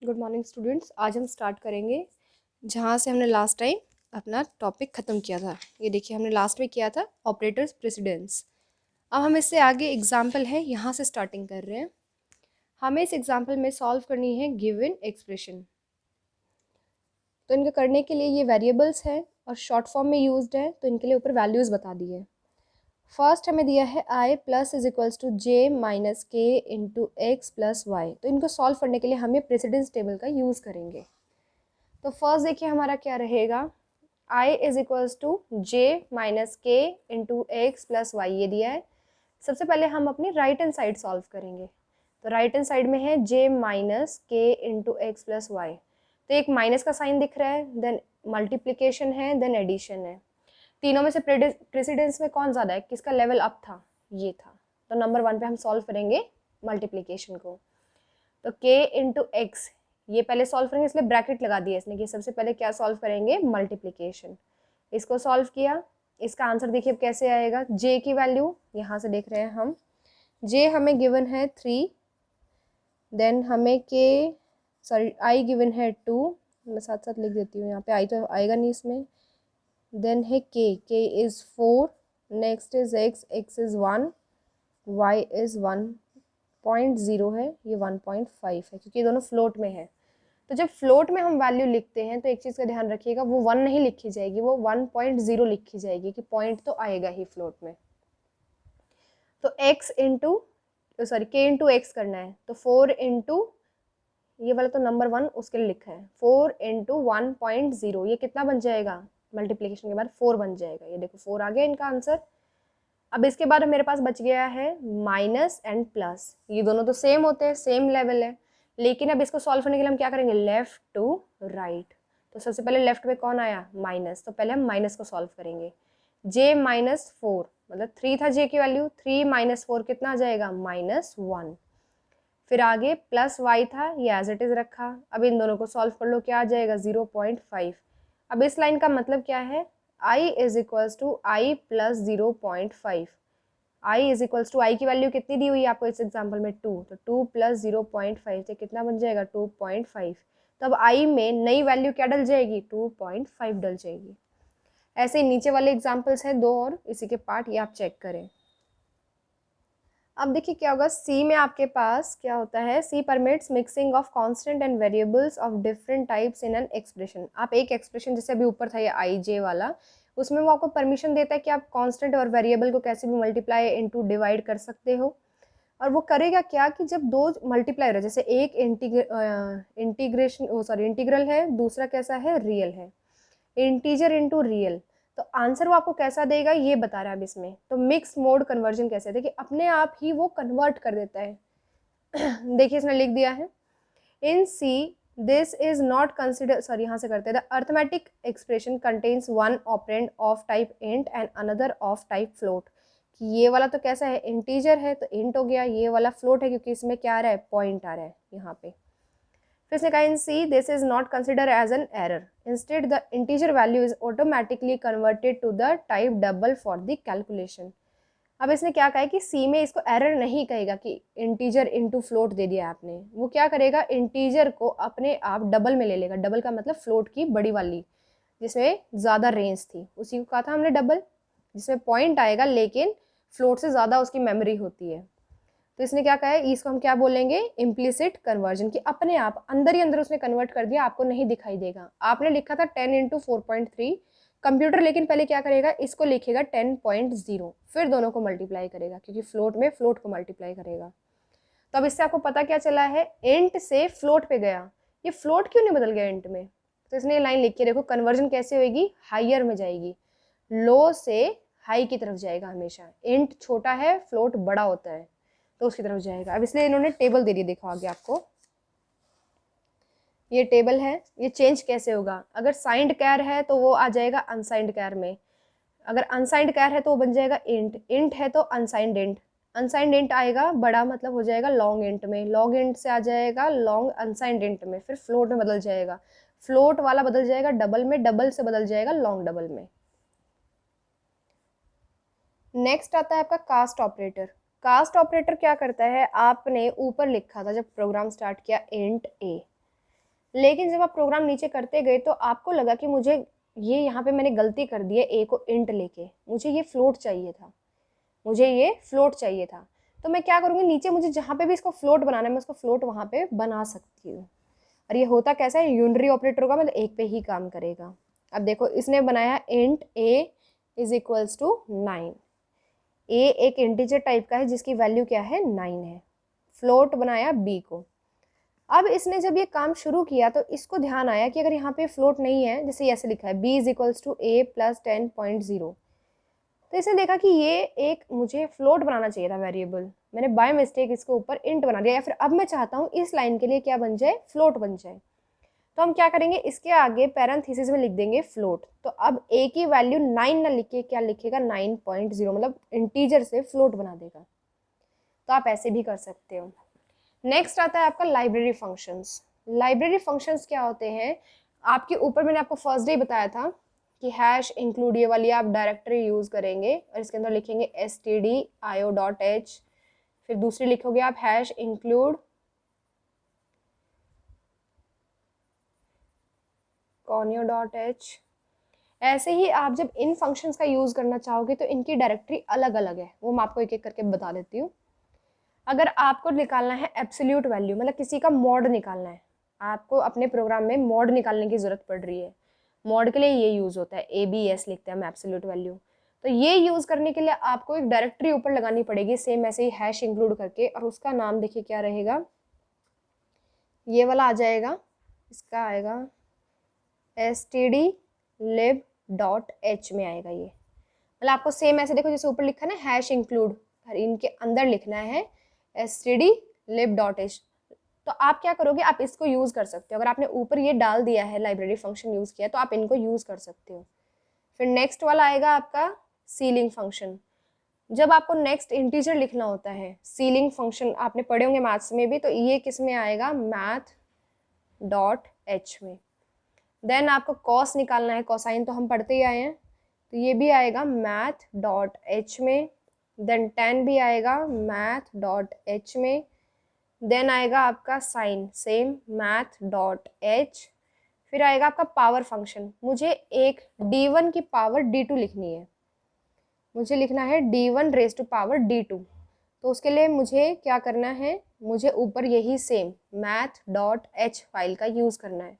Good morning students. आज हम start करेंगे जहाँ से हमने लास्ट टाइम अपना टॉपिक ख़त्म किया था। ये देखिए हमने लास्ट में किया था ऑपरेटर्स प्रेसिडेंस। अब हम इससे आगे एग्जाम्पल है यहाँ से स्टार्टिंग कर रहे हैं। हमें इस एग्जाम्पल में सॉल्व करनी है गिवन एक्सप्रेशन। तो इनका करने के लिए ये वेरिएबल्स है और शॉर्ट फॉर्म में यूज्ड है, तो इनके लिए ऊपर वैल्यूज़ बता दी है। फर्स्ट हमें दिया है I plus is equals to J minus K into X plus Y. तो इनको सॉल्व करने के लिए हमें प्रेसिडेंस टेबल का यूज़ करेंगे। तो फर्स्ट देखिए हमारा क्या रहेगा, i is equals to J minus K into X plus Y, ये दिया है। सबसे पहले हम अपनी राइट हैंड साइड सॉल्व करेंगे। तो राइट हैंड साइड में है जे minus K into X plus Y. तो एक माइनस का साइन दिख रहा है, देन मल्टीप्लीकेशन है, देन एडिशन है। तीनों में से प्रेसिडेंस में कौन ज़्यादा है, किसका लेवल अप था, ये था। तो नंबर 1 पे हम सॉल्व करेंगे मल्टीप्लीकेशन को। तो k इंटू एक्स ये पहले सॉल्व करेंगे, इसलिए ब्रैकेट लगा दिया इसने कि सबसे पहले क्या सॉल्व करेंगे, मल्टीप्लीकेशन। इसको सॉल्व किया, इसका आंसर देखिए अब कैसे आएगा। j की वैल्यू यहाँ से देख रहे हैं हम, j हमें गिवन है 3, देन हमें i गिवन है 2, मैं साथ साथ लिख देती हूँ, यहाँ पे i तो आएगा नहीं इसमें। देन है k is 4, next is x is 1, y is 1.0 है, ये 1.5 है क्योंकि ये दोनों फ्लोट में है। तो जब फ्लोट में हम वैल्यू लिखते हैं तो एक चीज़ का ध्यान रखिएगा, वो 1 नहीं लिखी जाएगी, वो 1.0 लिखी जाएगी कि पॉइंट तो आएगा ही फ्लोट में। तो के इंटू एक्स करना है, तो 4 इंटू ये वाला तो नंबर 1 उसके लिए लिखा है, 4 इंटू 1.0, ये कितना बन जाएगा, मल्टीप्लीकेशन के बाद 4 बन जाएगा। ये देखो 4 आ गया इनका आंसर। अब इसके बाद मेरे पास बच गया है माइनस एंड प्लस, ये दोनों तो सेम होते हैं, सेम लेवल है, लेकिन अब इसको सॉल्व करने के लिए हम क्या करेंगे, लेफ्ट टू राइट। तो सबसे पहले लेफ्ट में कौन आया, माइनस, तो पहले हम माइनस को सॉल्व करेंगे। j माइनस 4 मतलब 3 था j की वैल्यू, 3 माइनस 4 कितना आ जाएगा, -1। फिर आगे प्लस y था, ये एज इट इज रखा। अब इन दोनों को सॉल्व कर लो, क्या आ जाएगा 0.5। अब इस लाइन का मतलब क्या है, i is equals to I plus 0.5। I is equals to I की वैल्यू कितनी दी हुई है आपको इस एग्जाम्पल में 2, तो 2 प्लस 0.5 से कितना बन जाएगा 2.5। तो अब आई में नई वैल्यू क्या डल जाएगी, 2.5 डल जाएगी। ऐसे ही नीचे वाले एग्जाम्पल्स हैं 2 और इसी के पार्ट, ये आप चेक करें। अब देखिए क्या होगा, सी में आपके पास क्या होता है, C permits mixing of constant and variables of different types in an expression. आप एक एक्सप्रेशन जैसे अभी ऊपर था ये आई जे वाला, उसमें वो आपको परमिशन देता है कि आप कांस्टेंट और वेरिएबल को कैसे भी मल्टीप्लाई इनटू डिवाइड कर सकते हो। और वो करेगा क्या कि जब दो मल्टीप्लाई हो, जैसे एक इंटीग्रल है, दूसरा कैसा है, रियल है, इंटीजर इनटू रियल। तो आंसर वो आपको कैसा देगा ये बता रहा है अब इसमें। तो मिक्स मोड कन्वर्जन कैसे, देखिए अपने आप ही वो कन्वर्ट कर देता है। देखिए इसने लिख दिया है, in C this is not consider, sorry यहाँ से करते हैं, the arithmetic expression contains one operand of type int and another of type float. कि ये वाला तो कैसा है, इंटीजर है तो इंट हो गया, ये वाला फ्लोट है क्योंकि इसमें क्या आ रहा है, पॉइंट आ रहा है यहाँ पे। फिर इसने कहा in C this is not consider as an error, instead the integer value is automatically converted to the type double for the calculation. अब इसने क्या कहा है कि सी में इसको एरर नहीं कहेगा कि इंटीजर इनटू फ्लोट दे दिया आपने, वो क्या करेगा, इंटीजर को अपने आप डबल में ले लेगा। डबल का मतलब फ्लोट की बड़ी वाली जिसमें ज़्यादा रेंज थी, उसी को कहा था हमने डबल, जिसमें पॉइंट आएगा लेकिन फ्लोट से ज़्यादा उसकी मेमोरी होती है। तो इसने क्या कहा है, इसको हम क्या बोलेंगे, इम्प्लिसिट कन्वर्जन, की अपने आप अंदर ही अंदर उसने कन्वर्ट कर दिया, आपको नहीं दिखाई देगा। आपने लिखा था 10 इंटू 4.3, कंप्यूटर लेकिन पहले क्या करेगा, इसको लिखेगा 10.0, फिर दोनों को मल्टीप्लाई करेगा क्योंकि फ्लोट में फ्लोट को मल्टीप्लाई करेगा। तो अब इससे आपको पता क्या चला है, इंट से फ्लोट पे गया, ये फ्लोट क्यों नहीं बदल गया इंट में। तो इसने ये लाइन लिख के देखो, कन्वर्जन कैसे होगी, हाइयर में जाएगी, लो से हाई की तरफ जाएगा हमेशा। इंट छोटा है, फ्लोट बड़ा होता है, तो उसकी तरफ जाएगा। अब इसलिए इन्होंने टेबल दे दी, देखो आगे आपको ये टेबल है, ये चेंज कैसे होगा, अगर साइंड कैर है तो वो आ जाएगा अनसाइंड कैर में, अगर अनसाइंड कैर है तो वो बन जाएगा इंट, इंट है तो अनसाइंड इंट, अनसाइंड इंट आएगा बड़ा मतलब हो जाएगा लॉन्ग इंट में, लॉन्ग इंट से आ जाएगा लॉन्ग अनसाइंड इंट में, फिर फ्लोट में बदल जाएगा, फ्लोट वाला बदल जाएगा डबल में, डबल से बदल जाएगा लॉन्ग डबल में। नेक्स्ट आता है आपका कास्ट ऑपरेटर। कास्ट ऑपरेटर क्या करता है, आपने ऊपर लिखा था जब प्रोग्राम स्टार्ट किया इंट ए, लेकिन जब आप प्रोग्राम नीचे करते गए तो आपको लगा कि मुझे ये यहाँ पे मैंने गलती कर दी है ए को इंट लेके, मुझे ये फ्लोट चाहिए था, मुझे ये फ्लोट चाहिए था। तो मैं क्या करूँगी, नीचे मुझे जहाँ पे भी इसको फ्लोट बनाना है मैं उसको फ्लोट वहाँ पे बना सकती हूँ। और ये होता कैसा है, यूनरी ऑपरेटर होगा, मतलब एक पे ही काम करेगा। अब देखो इसने बनाया int A is equals to 9। A एक इंटीजर टाइप का है जिसकी वैल्यू क्या है 9 है। फ्लोट बनाया बी को। अब इसने जब ये काम शुरू किया तो इसको ध्यान आया कि अगर यहाँ पे फ्लोट नहीं है, जैसे ऐसे लिखा है b is equals to A plus 10.0, तो इसने देखा कि ये एक मुझे फ्लोट बनाना चाहिए था वेरिएबल, मैंने बाय मिस्टेक इसके ऊपर इंट बना दिया, या फिर अब मैं चाहता हूँ इस लाइन के लिए क्या बन जाए, फ्लोट बन जाए। तो हम क्या करेंगे, इसके आगे पैरेंथेसिस में लिख देंगे फ्लोट। तो अब ए की वैल्यू 9 ना लिख के क्या लिखेगा 9.0, मतलब इंटीजर से फ्लोट बना देगा। तो आप ऐसे भी कर सकते हो। नेक्स्ट आता है आपका लाइब्रेरी फंक्शंस। लाइब्रेरी फंक्शंस क्या होते हैं, आपके ऊपर मैंने आपको फर्स्ट डे बताया था कि हैश इंक्लूड, ये वाली आप डायरेक्टरी यूज़ करेंगे और इसके अंदर लिखेंगे stdio.h, फिर दूसरी लिखोगे आप हैश इंक्लूड conio.h। ऐसे ही आप जब इन फंक्शंस का यूज़ करना चाहोगे तो इनकी डायरेक्टरी अलग अलग है, वो मैं आपको एक एक करके बता देती हूँ। अगर आपको निकालना है एब्सोल्यूट वैल्यू, मतलब किसी का मॉड निकालना है, आपको अपने प्रोग्राम में मॉड निकालने की ज़रूरत पड़ रही है, मॉड के लिए ये यूज़ होता है, ABS लिखते हैं हम एब्सोल्यूट वैल्यू। तो ये यूज़ करने के लिए आपको एक डायरेक्टरी ऊपर लगानी पड़ेगी, सेम ऐसे ही हैश इंक्लूड करके, और उसका नाम देखिए क्या रहेगा, ये वाला आ जाएगा, इसका आएगा stdlib.h में आएगा ये। मतलब आपको सेम ऐसे देखो जैसे ऊपर लिखा है ना हैश इंक्लूड, इनके अंदर लिखना है stdlib.h। तो आप क्या करोगे, आप इसको यूज़ कर सकते हो, अगर आपने ऊपर ये डाल दिया है लाइब्रेरी फंक्शन यूज़ किया तो आप इनको यूज़ कर सकते हो। फिर नेक्स्ट वाला आएगा आपका सीलिंग फंक्शन। जब आपको नेक्स्ट इंटीजर लिखना होता है, सीलिंग फंक्शन आपने पढ़े होंगे मैथ्स में भी, तो ये किस में आएगा, math.h में। देन आपको कॉस निकालना है, कोसाइन तो हम पढ़ते ही आए हैं, तो ये भी आएगा math.h में। देन tan भी आएगा math.h में। देन आएगा आपका साइन, सेम math.h। फिर आएगा आपका पावर फंक्शन, मुझे एक d1 की पावर d2 लिखनी है, मुझे लिखना है d1 raise to power d2। तो उसके लिए मुझे क्या करना है, मुझे ऊपर यही सेम math.h फाइल का यूज़ करना है।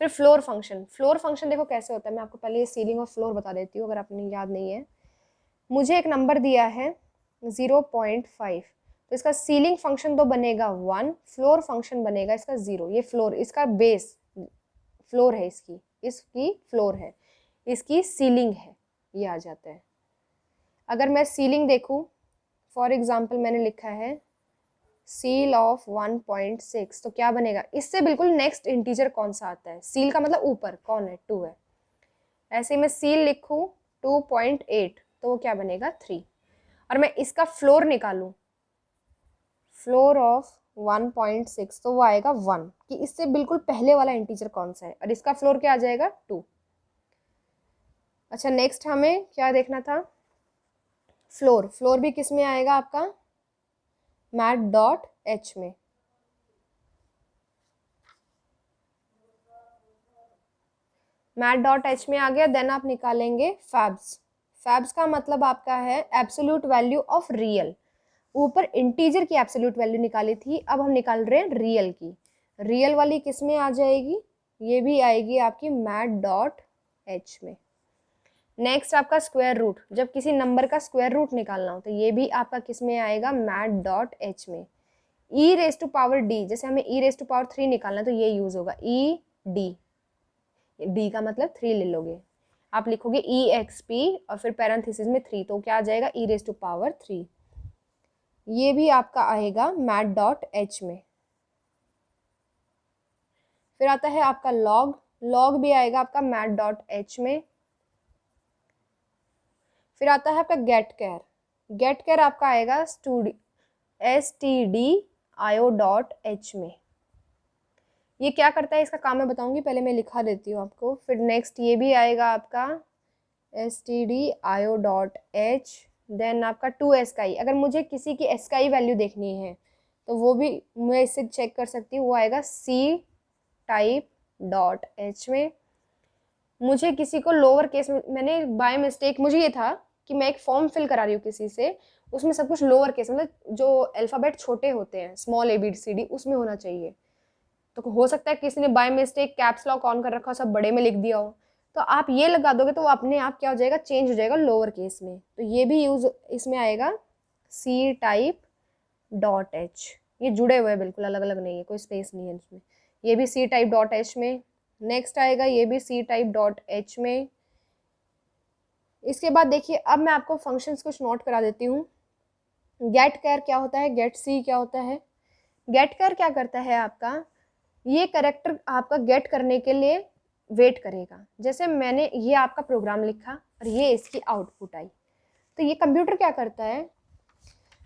फिर फ्लोर फंक्शन, फ्लोर फंक्शन देखो कैसे होता है, मैं आपको पहले ये सीलिंग और फ्लोर बता देती हूँ अगर आपने याद नहीं है। मुझे एक नंबर दिया है 0.5, तो इसका सीलिंग फंक्शन तो बनेगा 1, फ्लोर फंक्शन बनेगा इसका 0। ये फ्लोर, इसका बेस फ्लोर है, इसकी फ्लोर है, इसकी सीलिंग है, ये आ जाता है। अगर मैं सीलिंग देखूँ, फॉर एग्जाम्पल मैंने लिखा है सील ऑफ 1.6, तो क्या बनेगा, इससे बिल्कुल नेक्स्ट इंटीजर कौन सा आता है, सील का मतलब ऊपर कौन है, 2 है। ऐसे ही मैं सील लिखूँ 2.8, तो वो क्या बनेगा 3। और मैं इसका फ्लोर निकालूं, फ्लोर ऑफ 1.6, तो वो आएगा 1, कि इससे बिल्कुल पहले वाला इंटीजर कौन सा है, और इसका फ्लोर क्या आ जाएगा 2। अच्छा नेक्स्ट हमें क्या देखना था, फ्लोर, फ्लोर भी किस में आएगा आपका math.h में। math.h में आ गया। देन आप निकालेंगे फैब्स। फैब्स का मतलब आपका है एब्सोल्यूट वैल्यू ऑफ रियल। ऊपर इंटीजर की एब्सोल्यूट वैल्यू निकाली थी, अब हम निकाल रहे हैं रियल की। रियल वाली किस में आ जाएगी, ये भी आएगी आपकी math.h में। नेक्स्ट आपका स्क्वायर रूट, जब किसी नंबर का स्क्वायर रूट निकालना हो तो ये भी आपका किस में आएगा math.h में। e raise to power d, जैसे हमें e रेज टू पावर 3 निकालना है तो ये यूज होगा e d, d का मतलब 3 ले लोगे, आप लिखोगे exp और फिर पैरेंथेसिस में 3, तो क्या आ जाएगा e रेज टू पावर 3। ये भी आपका आएगा math.h में। फिर आता है आपका log, log भी आएगा आपका math.h में। फिर आता है आपका गेट केयर, गेट केयर आपका आएगा stdio.h में। ये क्या करता है, इसका काम मैं बताऊंगी, पहले मैं लिखा देती हूँ आपको। फिर नेक्स्ट ये भी आएगा आपका stdio.h। देन आपका 2sky, अगर मुझे किसी की sky वैल्यू देखनी है तो वो भी मैं इससे चेक कर सकती हूँ, वो आएगा c टाइप डॉट एच में मुझे किसी को लोअर केस में, मैंने बाय मिस्टेक, मुझे ये था कि मैं एक फॉर्म फिल करा रही हूँ किसी से, उसमें सब कुछ लोअर केस, मतलब जो अल्फ़ाबेट छोटे होते हैं स्मॉल ABCD उसमें होना चाहिए। तो हो सकता है किसी ने by mistake caps lock on कर रखा हो, सब बड़े में लिख दिया हो, तो आप ये लगा दोगे तो वो अपने आप क्या हो जाएगा, चेंज हो जाएगा लोअर केस में। तो ये भी यूज इसमें आएगा सी टाइप डॉट एच, ये जुड़े हुए हैं बिल्कुल, अलग अलग नहीं है, कोई स्पेस नहीं है इसमें। ये भी सी टाइप डॉट एच में। नेक्स्ट आएगा ये भी सी टाइप डॉट एच में। इसके बाद देखिए, अब मैं आपको फंक्शंस कुछ नोट करा देती हूँ। गेट कैर क्या होता है, गेट सी क्या होता है। गेट कैर क्या करता है, आपका ये कैरेक्टर आपका गेट करने के लिए वेट करेगा। जैसे मैंने ये आपका प्रोग्राम लिखा और ये इसकी आउटपुट आई, तो ये कंप्यूटर क्या करता है,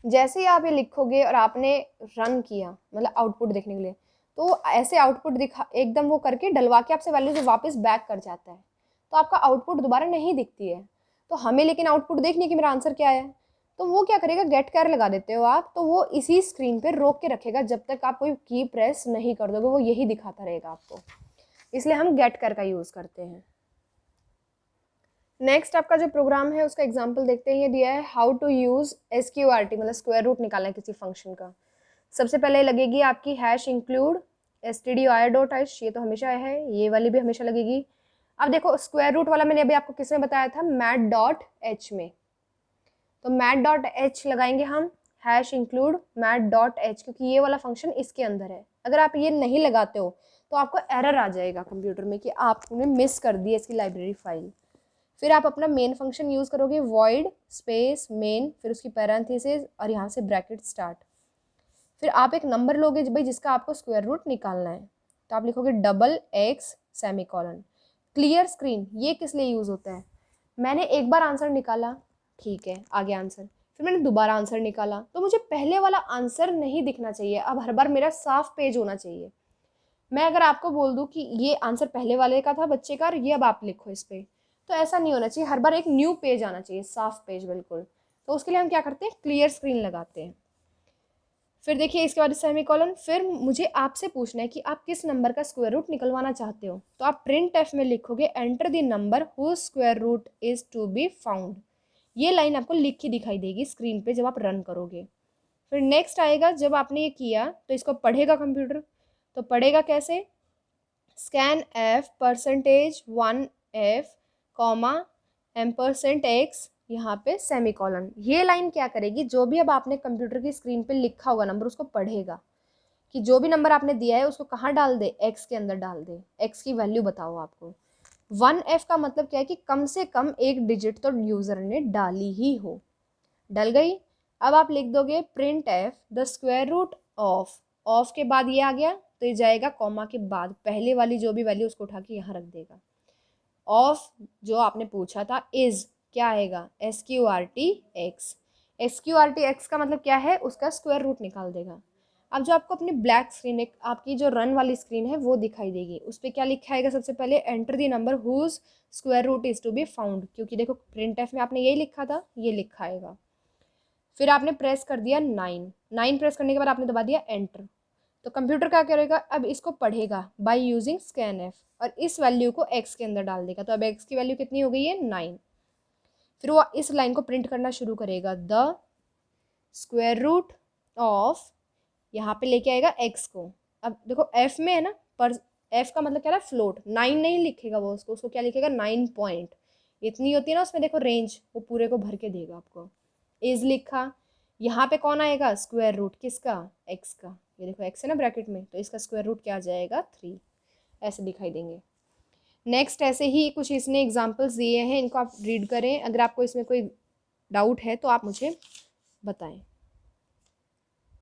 जैसे ही आप ये लिखोगे और आपने रन किया, मतलब आउटपुट देखने के लिए, तो ऐसे आउटपुट दिखा एकदम वो करके डलवा के आपसे वैल्यू जो वापस बैक कर जाता है, तो आपका आउटपुट दोबारा नहीं दिखती है। तो हमें लेकिन आउटपुट देखनी है कि मेरा आंसर क्या है, तो वो क्या करेगा, गेट कैर लगा देते हो आप, तो वो इसी स्क्रीन पे रोक के रखेगा जब तक आप कोई की प्रेस नहीं कर दोगे, वो यही दिखाता रहेगा आपको, इसलिए हम गेट कैर का यूज़ करते हैं। नेक्स्ट आपका जो प्रोग्राम है उसका एग्जाम्पल देखते हैं। ये दिया है हाउ टू यूज़ SQRT, मतलब स्क्वायर रूट निकालना है किसी फंक्शन का। सबसे पहले लगेगी आपकी हैश इंक्लूड stdio.h, ये तो हमेशा है, ये वाली भी हमेशा लगेगी। अब देखो स्क्वायर रूट वाला मैंने अभी आपको किसमें बताया था, mat.h में, तो mat.h लगाएंगे हम, हैश इंक्लूड mat.h, क्योंकि ये वाला फंक्शन इसके अंदर है। अगर आप ये नहीं लगाते हो तो आपको एरर आ जाएगा कंप्यूटर में कि आपने मिस कर दी इसकी लाइब्रेरी फाइल। फिर आप अपना मेन फंक्शन यूज़ करोगे, वॉइड स्पेस मेन, फिर उसकी पैरेंथेसिस और यहाँ से ब्रैकेट स्टार्ट। फिर आप एक नंबर लोगे भाई जिसका आपको स्क्वायर रूट निकालना है, तो आप लिखोगे $x सेमीकोलन। क्लियर स्क्रीन ये किस लिए यूज़ होता है, मैंने एक बार आंसर निकाला, ठीक है आगे आंसर, फिर मैंने दोबारा आंसर निकाला, तो मुझे पहले वाला आंसर नहीं दिखना चाहिए, अब हर बार मेरा साफ पेज होना चाहिए। मैं अगर आपको बोल दूँ कि ये आंसर पहले वाले का था बच्चे का और ये अब आप लिखो इस पर, तो ऐसा नहीं होना चाहिए, हर बार एक न्यू पेज आना चाहिए, साफ पेज बिल्कुल। तो उसके लिए हम क्या करते हैं, क्लियर स्क्रीन लगाते हैं। फिर देखिए इसके बाद सेमीकोलन, फिर मुझे आपसे पूछना है कि आप किस नंबर का स्क्वायर रूट निकलवाना चाहते हो, तो आप प्रिंट एफ में लिखोगे enter the number whose square root is to be found. ये लाइन आपको लिख के दिखाई देगी स्क्रीन पे जब आप रन करोगे। फिर नेक्स्ट आएगा, जब आपने ये किया तो इसको पढ़ेगा कंप्यूटर, तो पढ़ेगा कैसे, scan F %1f comma %x, यहाँ पे सेमीकोलन। ये लाइन क्या करेगी, जो भी अब आपने कंप्यूटर की स्क्रीन पे लिखा होगा नंबर उसको पढ़ेगा कि जो भी नंबर आपने दिया है उसको कहाँ डाल दे, x के अंदर डाल दे, x की वैल्यू बताओ आपको। 1f का मतलब क्या है कि कम से कम एक डिजिट तो यूज़र ने डाली ही हो, डल गई। अब आप लिख दोगे print F the square root of के बाद ये आ गया तो ये जाएगा कॉमा के बाद, पहले वाली जो भी वैल्यू उसको उठा के यहाँ रख देगा। ऑफ जो आपने पूछा था इज क्या आएगा, SQRT x का मतलब क्या है, उसका स्क्वायर रूट निकाल देगा। अब जो आपको अपनी ब्लैक स्क्रीन, एक आपकी जो रन वाली स्क्रीन है वो दिखाई देगी, उस पर क्या लिखा आएगा, सबसे पहले enter the number whose square root is to be found, क्योंकि देखो प्रिंट एफ में आपने यही लिखा था, ये लिखा आएगा। फिर आपने प्रेस कर दिया 9 प्रेस करने के बाद आपने दबा दिया एंटर, तो कंप्यूटर क्या करेगा, अब इसको पढ़ेगा बाय यूजिंग स्कैन एफ और इस वैल्यू को x के अंदर डाल देगा। तो अब x की वैल्यू कितनी हो गई है, 9। फिर वो इस लाइन को प्रिंट करना शुरू करेगा, द स्क्वायर रूट ऑफ, यहाँ पे लेके आएगा x को। अब देखो f में है ना, पर f का मतलब क्या है, फ्लोट, 9 नहीं लिखेगा वो, उसको क्या लिखेगा, 9 पॉइंट, इतनी होती है ना उसमें देखो रेंज, वो पूरे को भर के देगा आपको। इज लिखा, यहाँ पे कौन आएगा, स्क्वायर रूट किसका, x का, ये देखो x है ना ब्रैकेट में, तो इसका स्क्वायर रूट क्या आ जाएगा, 3, ऐसे दिखाई देंगे। नेक्स्ट ऐसे ही कुछ इसने एग्जांपल्स दिए हैं, इनको आप रीड करें, अगर आपको इसमें कोई डाउट है तो आप मुझे बताएं।